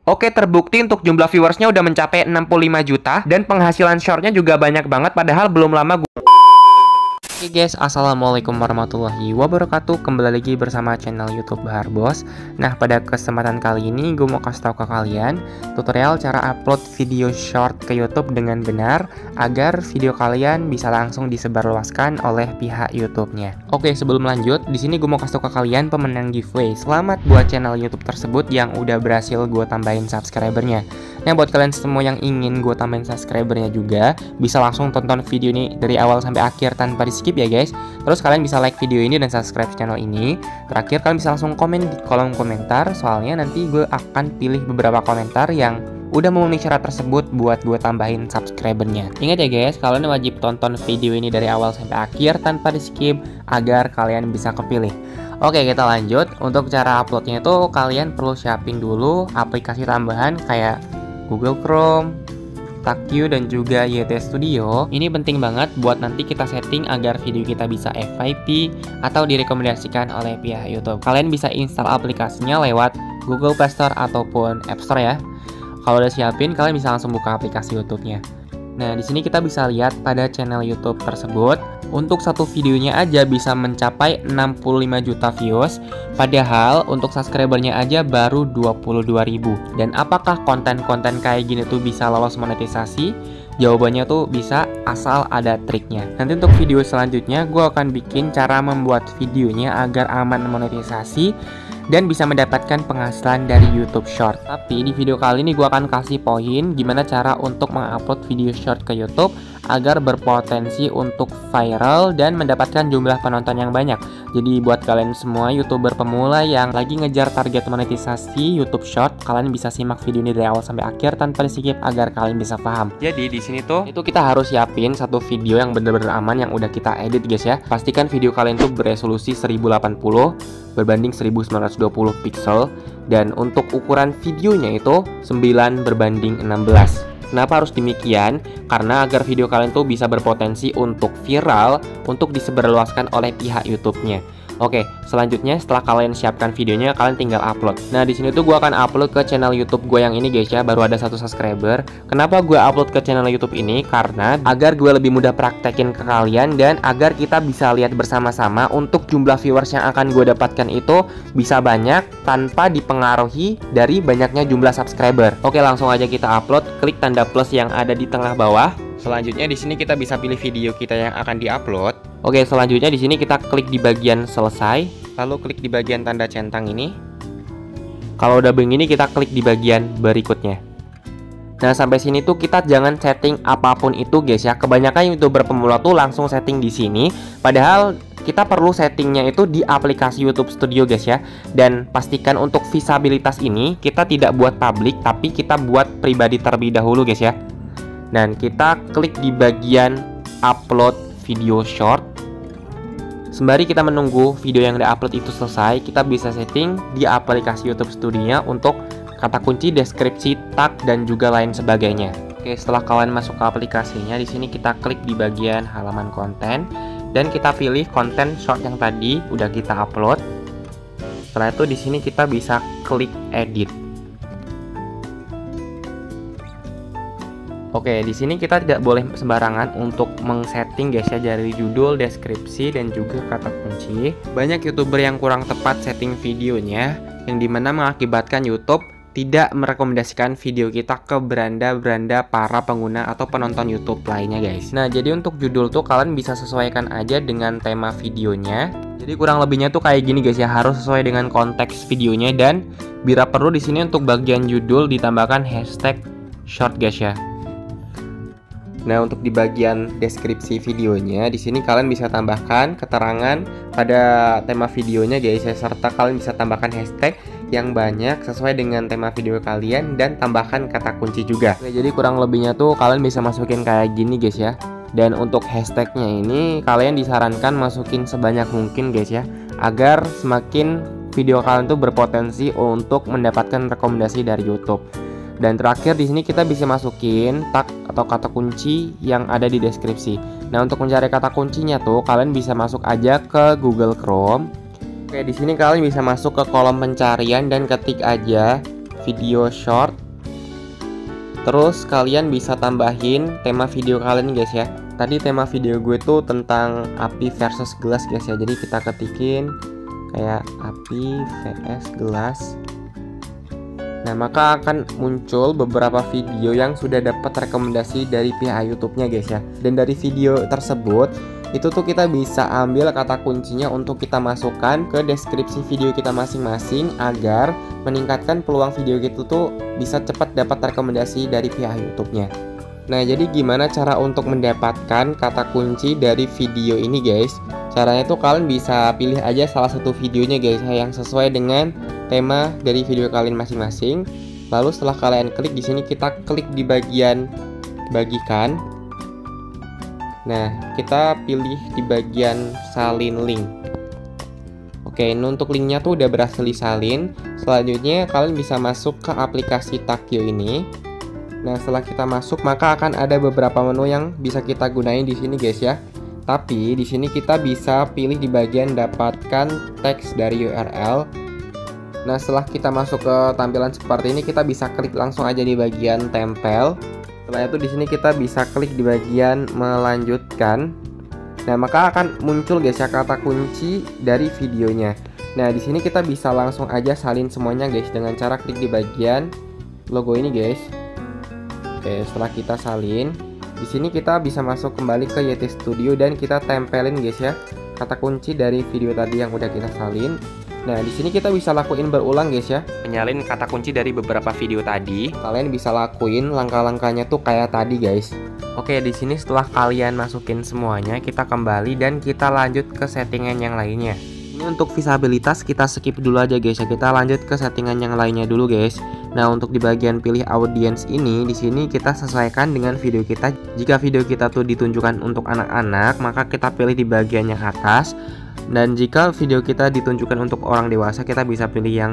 Oke, terbukti untuk jumlah viewersnya udah mencapai 65 juta dan penghasilan shortnya juga banyak banget, padahal belum lama Oke guys, assalamualaikum warahmatullahi wabarakatuh. Kembali lagi bersama channel YouTube Bahar Bos. Nah, pada kesempatan kali ini gue mau kasih tahu ke kalian tutorial cara upload video short ke YouTube dengan benar agar video kalian bisa langsung disebarluaskan oleh pihak YouTube-nya. Oke, sebelum lanjut, di sini gue mau kasih tahu ke kalian pemenang giveaway. Selamat buat channel YouTube tersebut yang udah berhasil gue tambahin subscribernya. Nah, buat kalian semua yang ingin gue tambahin subscribernya juga, bisa langsung tonton video ini dari awal sampai akhir tanpa di skip ya guys. Terus kalian bisa like video ini dan subscribe channel ini. Terakhir kalian bisa langsung komen di kolom komentar, soalnya nanti gue akan pilih beberapa komentar yang udah memenuhi syarat tersebut buat gue tambahin subscribernya. Ingat ya guys, kalian wajib tonton video ini dari awal sampai akhir tanpa di skip agar kalian bisa kepilih. Oke, kita lanjut. Untuk cara uploadnya itu kalian perlu siapin dulu aplikasi tambahan kayak Google Chrome, TagView, dan juga YT Studio. Ini penting banget buat nanti kita setting agar video kita bisa FYP atau direkomendasikan oleh pihak YouTube. Kalian bisa install aplikasinya lewat Google Play Store ataupun App Store ya. Kalau udah siapin, kalian bisa langsung buka aplikasi YouTube-nya. Nah, di sini kita bisa lihat pada channel YouTube tersebut, untuk satu videonya aja bisa mencapai 65 juta views, padahal untuk subscribernya aja baru 22.000. Dan apakah konten-konten kayak gini tuh bisa lolos monetisasi? Jawabannya tuh bisa, asal ada triknya. Nanti untuk video selanjutnya gue akan bikin cara membuat videonya agar aman monetisasi dan bisa mendapatkan penghasilan dari YouTube Short. Tapi di video kali ini gue akan kasih poin gimana cara untuk mengupload video short ke YouTube agar berpotensi untuk viral dan mendapatkan jumlah penonton yang banyak. Jadi buat kalian semua YouTuber pemula yang lagi ngejar target monetisasi YouTube Short, kalian bisa simak video ini dari awal sampai akhir tanpa di-skip agar kalian bisa paham. Jadi di sini tuh itu kita harus siapin satu video yang bener-bener aman yang udah kita edit guys ya. Pastikan video kalian tuh beresolusi 1080 berbanding 1920 pixel, dan untuk ukuran videonya itu 9:16. Kenapa harus demikian? Karena agar video kalian tuh bisa berpotensi untuk viral, untuk disebarluaskan oleh pihak YouTube-nya. Oke, selanjutnya setelah kalian siapkan videonya, kalian tinggal upload. Nah, di sini tuh gue akan upload ke channel YouTube gue yang ini guys ya, baru ada 1 subscriber. Kenapa gue upload ke channel YouTube ini? Karena agar gue lebih mudah praktekin ke kalian dan agar kita bisa lihat bersama-sama untuk jumlah viewers yang akan gue dapatkan itu bisa banyak tanpa dipengaruhi dari banyaknya jumlah subscriber. Oke, langsung aja kita upload. Klik tanda plus yang ada di tengah bawah. Selanjutnya di sini kita bisa pilih video kita yang akan diupload. Oke, selanjutnya di sini kita klik di bagian selesai, lalu klik di bagian tanda centang ini. Kalau udah begini kita klik di bagian berikutnya. Nah, sampai sini tuh kita jangan setting apapun itu guys ya. Kebanyakan YouTuber pemula tuh langsung setting di sini, padahal kita perlu settingnya itu di aplikasi YouTube Studio guys ya. Dan pastikan untuk visabilitas ini kita tidak buat publik, tapi kita buat pribadi terlebih dahulu guys ya. Dan kita klik di bagian upload video short. Sembari kita menunggu video yang di-upload itu selesai, kita bisa setting di aplikasi YouTube Studio untuk kata kunci, deskripsi, tag, dan juga lain sebagainya. Oke, setelah kalian masuk ke aplikasinya, di sini kita klik di bagian halaman konten dan kita pilih konten short yang tadi udah kita upload. Setelah itu di sini kita bisa klik edit. Oke, di sini kita tidak boleh sembarangan untuk mengsetting guys ya, dari judul, deskripsi, dan juga kata kunci. Banyak YouTuber yang kurang tepat setting videonya, yang dimana mengakibatkan YouTube tidak merekomendasikan video kita ke beranda-beranda para pengguna atau penonton YouTube lainnya guys. Nah, jadi untuk judul tuh kalian bisa sesuaikan aja dengan tema videonya. Jadi kurang lebihnya tuh kayak gini guys ya, harus sesuai dengan konteks videonya, dan bila perlu di sini untuk bagian judul ditambahkan hashtag short guys ya. Nah, untuk di bagian deskripsi videonya, di sini kalian bisa tambahkan keterangan pada tema videonya guys ya, serta kalian bisa tambahkan hashtag yang banyak sesuai dengan tema video kalian dan tambahkan kata kunci juga. Oke, jadi kurang lebihnya tuh kalian bisa masukin kayak gini guys ya. Dan untuk hashtagnya ini kalian disarankan masukin sebanyak mungkin guys ya, agar semakin video kalian tuh berpotensi untuk mendapatkan rekomendasi dari YouTube. Dan terakhir di sini kita bisa masukin tag atau kata kunci yang ada di deskripsi. Nah, untuk mencari kata kuncinya tuh kalian bisa masuk aja ke Google Chrome. Oke, di sini kalian bisa masuk ke kolom pencarian dan ketik aja video short. Terus kalian bisa tambahin tema video kalian guys ya. Tadi tema video gue tuh tentang api versus gelas guys ya. Jadi kita ketikin kayak api vs gelas. Nah, maka akan muncul beberapa video yang sudah dapat rekomendasi dari pihak YouTube-nya guys ya. Dan dari video tersebut, itu tuh kita bisa ambil kata kuncinya untuk kita masukkan ke deskripsi video kita masing-masing agar meningkatkan peluang video gitu tuh bisa cepat dapat rekomendasi dari pihak YouTube-nya. Nah, jadi gimana cara untuk mendapatkan kata kunci dari video ini guys? Caranya tuh kalian bisa pilih aja salah satu videonya guys yang sesuai dengan tema dari video kalian masing-masing. Lalu setelah kalian klik di sini, kita klik di bagian bagikan. Nah, kita pilih di bagian salin link. Oke, ini untuk linknya tuh udah berhasil disalin. Selanjutnya kalian bisa masuk ke aplikasi Takyo ini. Nah, setelah kita masuk, maka akan ada beberapa menu yang bisa kita gunain di sini guys ya. Tapi di sini kita bisa pilih di bagian dapatkan teks dari URL. Nah, setelah kita masuk ke tampilan seperti ini, kita bisa klik langsung aja di bagian tempel. Setelah itu di sini kita bisa klik di bagian melanjutkan. Nah, maka akan muncul guys ya kata kunci dari videonya. Nah, di sini kita bisa langsung aja salin semuanya guys dengan cara klik di bagian logo ini guys. Oke, setelah kita salin, di sini kita bisa masuk kembali ke Yeti Studio dan kita tempelin guys ya kata kunci dari video tadi yang udah kita salin. Nah, di sini kita bisa lakuin berulang guys ya, menyalin kata kunci dari beberapa video tadi. Kalian bisa lakuin langkah-langkahnya tuh kayak tadi guys. Oke, di sini setelah kalian masukin semuanya, kita kembali dan kita lanjut ke settingan yang lainnya. Ini untuk visabilitas kita skip dulu aja guys ya. Kita lanjut ke settingan yang lainnya dulu guys. Nah, untuk di bagian pilih audience ini, di sini kita sesuaikan dengan video kita. Jika video kita tuh ditunjukkan untuk anak-anak, maka kita pilih di bagian yang atas. Dan jika video kita ditunjukkan untuk orang dewasa, kita bisa pilih yang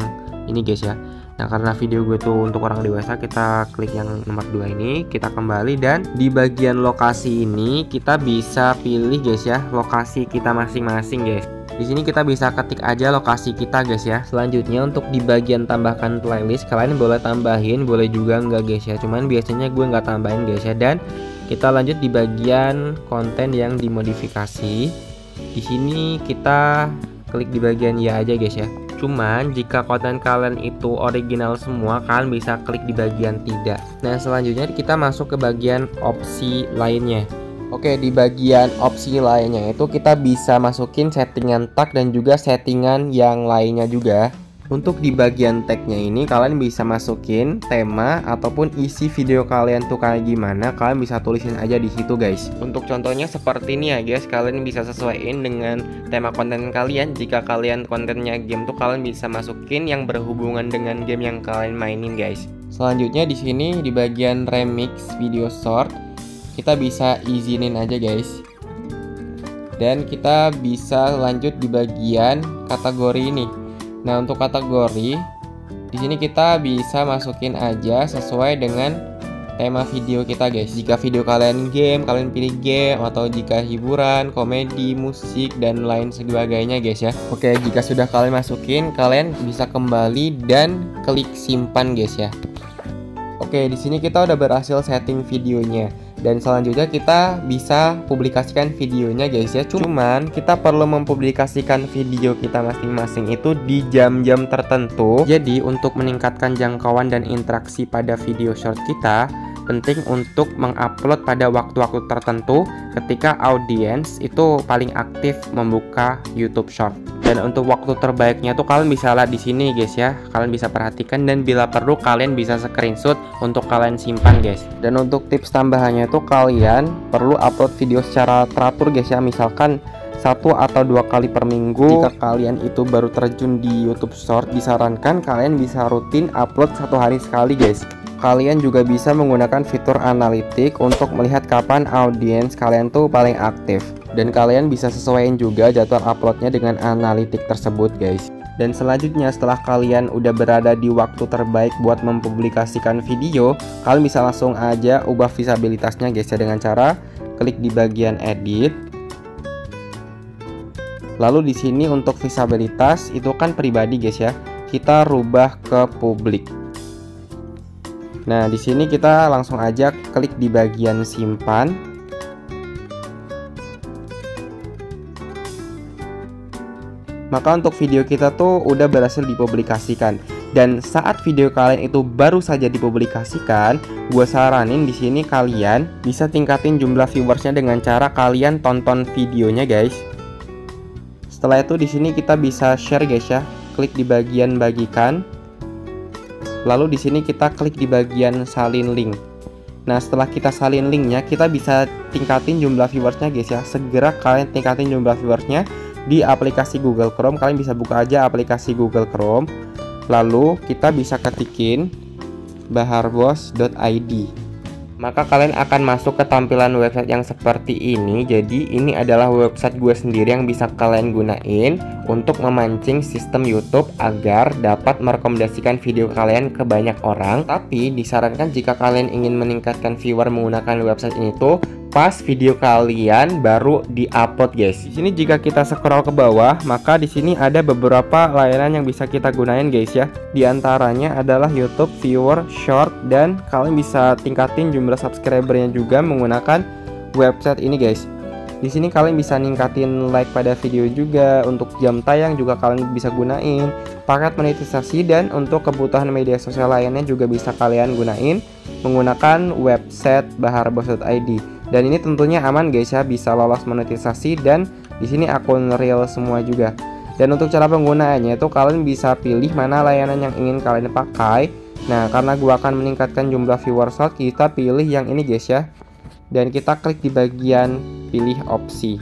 ini guys ya. Nah, karena video gue tuh untuk orang dewasa, kita klik yang nomor 2 ini, kita kembali dan di bagian lokasi ini kita bisa pilih guys ya, lokasi kita masing-masing guys. Di sini kita bisa ketik aja lokasi kita guys ya. Selanjutnya untuk di bagian tambahkan playlist, kalian boleh tambahin, boleh juga enggak guys ya. Cuman biasanya gue nggak tambahin guys ya. Dan kita lanjut di bagian konten yang dimodifikasi. Di sini kita klik di bagian ya aja guys ya. Cuman jika konten kalian itu original semua, kalian bisa klik di bagian tidak. Nah, selanjutnya kita masuk ke bagian opsi lainnya. Oke, di bagian opsi lainnya itu kita bisa masukin settingan tag dan juga settingan yang lainnya juga. Untuk di bagian tagnya ini kalian bisa masukin tema ataupun isi video kalian tuh kayak gimana, kalian bisa tulisin aja di situ guys. Untuk contohnya seperti ini ya guys, kalian bisa sesuaiin dengan tema konten kalian. Jika kalian kontennya game tuh kalian bisa masukin yang berhubungan dengan game yang kalian mainin guys. Selanjutnya di sini di bagian remix video short, kita bisa izinin aja guys. Dan kita bisa lanjut di bagian kategori ini. Nah, untuk kategori di sini kita bisa masukin aja sesuai dengan tema video kita guys. Jika video kalian game, kalian pilih game, atau jika hiburan, komedi, musik dan lain sebagainya guys ya. Oke, jika sudah kalian masukin, kalian bisa kembali dan klik simpan guys ya. Oke, di sini kita udah berhasil setting videonya. Dan selanjutnya kita bisa publikasikan videonya guys ya. Cuman kita perlu mempublikasikan video kita masing-masing itu di jam-jam tertentu. Jadi untuk meningkatkan jangkauan dan interaksi pada video short kita, penting untuk mengupload pada waktu-waktu tertentu ketika audiens itu paling aktif membuka YouTube Short. Dan untuk waktu terbaiknya tuh kalian bisa lihat di sini guys ya. Kalian bisa perhatikan dan bila perlu kalian bisa screenshot untuk kalian simpan guys. Dan untuk tips tambahannya tuh kalian perlu upload video secara teratur guys ya. Misalkan 1 atau 2 kali per minggu. Jika kalian itu baru terjun di YouTube Short, disarankan kalian bisa rutin upload 1 hari sekali guys. Kalian juga bisa menggunakan fitur analitik untuk melihat kapan audiens kalian tuh paling aktif. Dan kalian bisa sesuaiin juga jadwal uploadnya dengan analitik tersebut guys. Dan selanjutnya setelah kalian udah berada di waktu terbaik buat mempublikasikan video, kalian bisa langsung aja ubah visabilitasnya guys ya dengan cara klik di bagian edit. Lalu di sini untuk visabilitas itu kan pribadi guys ya, kita rubah ke publik. Nah, di sini kita langsung aja klik di bagian simpan. Maka untuk video kita tuh udah berhasil dipublikasikan. Dan saat video kalian itu baru saja dipublikasikan, gue saranin di sini kalian bisa tingkatin jumlah viewersnya dengan cara kalian tonton videonya, guys. Setelah itu di sini kita bisa share, guys ya. Klik di bagian bagikan. Lalu di sini kita klik di bagian salin link. Nah, setelah kita salin linknya, kita bisa tingkatin jumlah viewersnya, guys ya. Segera kalian tingkatin jumlah viewersnya di aplikasi Google Chrome. Kalian bisa buka aja aplikasi Google Chrome. Lalu kita bisa ketikin baharbos.id. Maka kalian akan masuk ke tampilan website yang seperti ini. Jadi ini adalah website gue sendiri yang bisa kalian gunain untuk memancing sistem YouTube agar dapat merekomendasikan video kalian ke banyak orang. Tapi disarankan jika kalian ingin meningkatkan viewer menggunakan website ini tuh pas video kalian baru di-upload, guys. Di sini jika kita scroll ke bawah, maka di sini ada beberapa layanan yang bisa kita gunain, guys ya. Di antaranya adalah YouTube, Viewer, Short, dan kalian bisa tingkatin jumlah subscribernya juga menggunakan website ini, guys. Di sini kalian bisa ningkatin like pada video juga, untuk jam tayang juga kalian bisa gunain, paket monetisasi, dan untuk kebutuhan media sosial lainnya juga bisa kalian gunain menggunakan website baharbos.id. Dan ini tentunya aman, guys ya, bisa lolos monetisasi, dan di sini akun real semua juga. Dan untuk cara penggunaannya itu kalian bisa pilih mana layanan yang ingin kalian pakai. Nah, karena gua akan meningkatkan jumlah viewers, kita pilih yang ini, guys ya. Dan kita klik di bagian pilih opsi.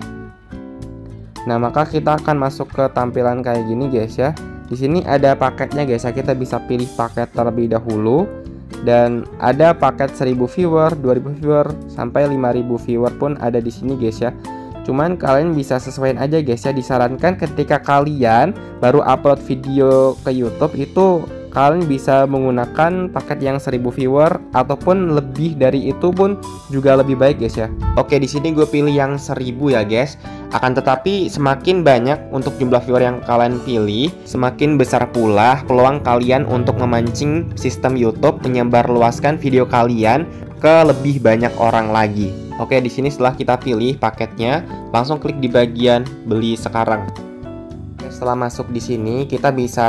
Nah, maka kita akan masuk ke tampilan kayak gini, guys ya. Di sini ada paketnya, guys ya. Kita bisa pilih paket terlebih dahulu. Dan ada paket 1000 viewer, 2000 viewer, sampai 5000 viewer pun ada di sini, guys ya. Cuman kalian bisa sesuaiin aja, guys ya. Disarankan ketika kalian baru upload video ke YouTube itu kalian bisa menggunakan paket yang 1000 viewer ataupun lebih dari itu pun juga lebih baik, guys ya. Oke, di sini gue pilih yang 1000 ya, guys. Akan tetapi semakin banyak untuk jumlah viewer yang kalian pilih, semakin besar pula peluang kalian untuk memancing sistem YouTube menyebarluaskan video kalian ke lebih banyak orang lagi. Oke, di sini setelah kita pilih paketnya, langsung klik di bagian beli sekarang. Setelah masuk di sini, kita bisa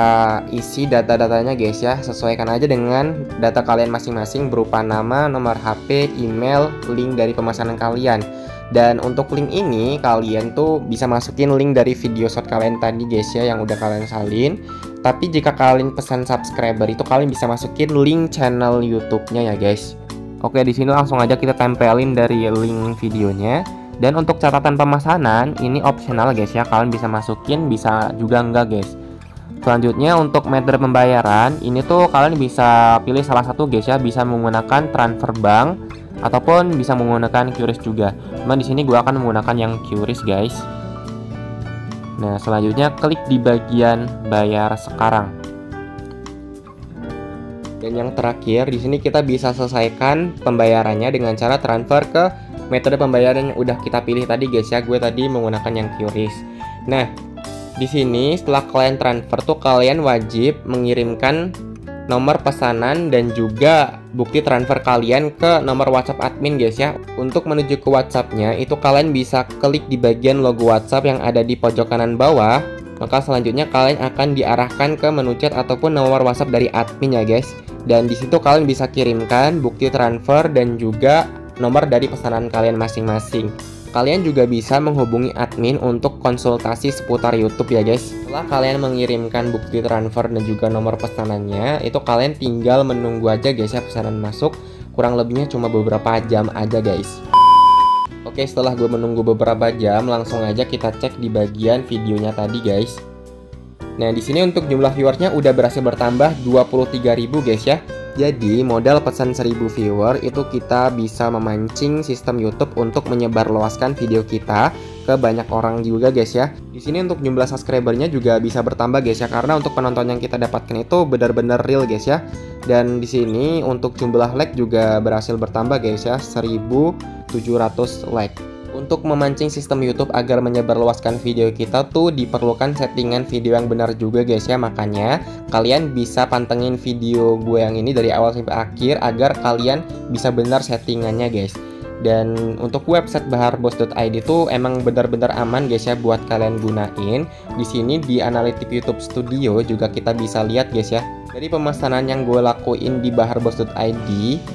isi data-datanya, guys ya. Sesuaikan aja dengan data kalian masing-masing berupa nama, nomor HP, email, link dari pemesanan kalian. Dan untuk link ini kalian tuh bisa masukin link dari video short kalian tadi, guys ya, yang udah kalian salin. Tapi jika kalian pesan subscriber itu kalian bisa masukin link channel YouTube-nya ya, guys. Oke, di sini langsung aja kita tempelin dari link videonya. Dan untuk catatan pemesanan ini opsional, guys ya. Kalian bisa masukin, bisa juga enggak, guys. Selanjutnya untuk metode pembayaran ini tuh kalian bisa pilih salah satu, guys ya. Bisa menggunakan transfer bank ataupun bisa menggunakan QRIS juga. Cuman di sini gua akan menggunakan yang QRIS, guys. Nah, selanjutnya klik di bagian bayar sekarang. Dan yang terakhir di sini kita bisa selesaikan pembayarannya dengan cara transfer ke metode pembayaran yang udah kita pilih tadi, guys ya. Gue tadi menggunakan yang QRIS. Nah, di sini setelah kalian transfer tuh kalian wajib mengirimkan nomor pesanan dan juga bukti transfer kalian ke nomor WhatsApp admin, guys ya. Untuk menuju ke WhatsApp-nya itu kalian bisa klik di bagian logo WhatsApp yang ada di pojok kanan bawah. Maka selanjutnya kalian akan diarahkan ke menu chat ataupun nomor WhatsApp dari admin ya, guys. Dan di situ kalian bisa kirimkan bukti transfer dan juga nomor dari pesanan kalian masing-masing. Kalian juga bisa menghubungi admin untuk konsultasi seputar YouTube ya, guys. Setelah kalian mengirimkan bukti transfer dan juga nomor pesanannya, itu kalian tinggal menunggu aja, guys ya, pesanan masuk. Kurang lebihnya cuma beberapa jam aja, guys. Oke, setelah gue menunggu beberapa jam, langsung aja kita cek di bagian videonya tadi, guys. Nah, di sini untuk jumlah viewersnya udah berhasil bertambah 23.000, guys ya. Jadi, modal pesan 1000 viewer itu kita bisa memancing sistem YouTube untuk menyebarluaskan video kita ke banyak orang juga, guys ya. Di sini untuk jumlah subscribernya juga bisa bertambah, guys ya, karena untuk penonton yang kita dapatkan itu benar-benar real, guys ya. Dan di sini untuk jumlah like juga berhasil bertambah, guys ya, 1700 like. Untuk memancing sistem YouTube agar menyebarluaskan video kita tuh diperlukan settingan video yang benar juga guys ya. Makanya kalian bisa pantengin video gue yang ini dari awal sampai akhir agar kalian bisa benar settingannya guys. Dan untuk website baharbos.id itu emang benar-benar aman guys ya buat kalian gunain. Di sini di Analytics YouTube Studio juga kita bisa lihat guys ya. Dari pemesanan yang gue lakuin di baharbos.id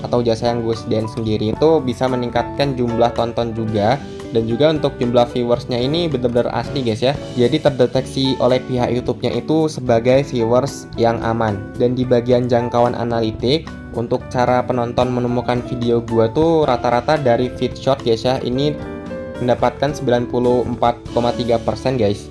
atau jasa yang gue sediain sendiri itu bisa meningkatkan jumlah tonton juga. Dan juga untuk jumlah viewersnya ini benar-benar asli guys ya. Jadi terdeteksi oleh pihak YouTube-nya itu sebagai viewers yang aman. Dan di bagian jangkauan analitik, untuk cara penonton menemukan video gua tuh rata-rata dari feed shot guys ya. Ini mendapatkan 94,3% guys.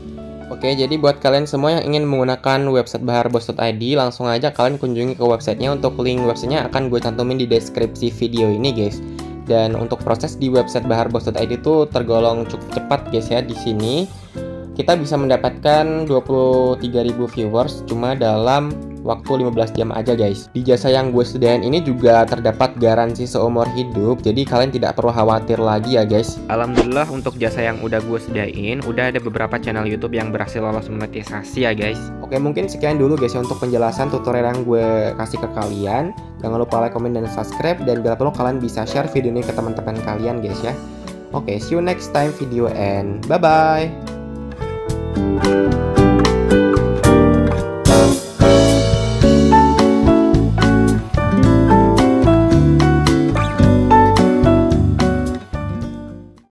Oke, jadi buat kalian semua yang ingin menggunakan website baharbos.id, langsung aja kalian kunjungi ke websitenya. Untuk link websitenya akan gue cantumin di deskripsi video ini guys. Dan untuk proses di website baharbos.id itu tergolong cukup cepat guys ya. Di sini kita bisa mendapatkan 23.000 viewers cuma dalam waktu 15 jam aja guys. Di jasa yang gue sediain ini juga terdapat garansi seumur hidup, jadi kalian tidak perlu khawatir lagi ya guys. Alhamdulillah untuk jasa yang udah gue sediain, udah ada beberapa channel YouTube yang berhasil lolos monetisasi ya guys. Oke, mungkin sekian dulu guys ya untuk penjelasan tutorial yang gue kasih ke kalian. Jangan lupa like, comment, dan subscribe, dan bila perlu kalian bisa share video ini ke teman-teman kalian guys ya. Oke, see you next time video and bye bye.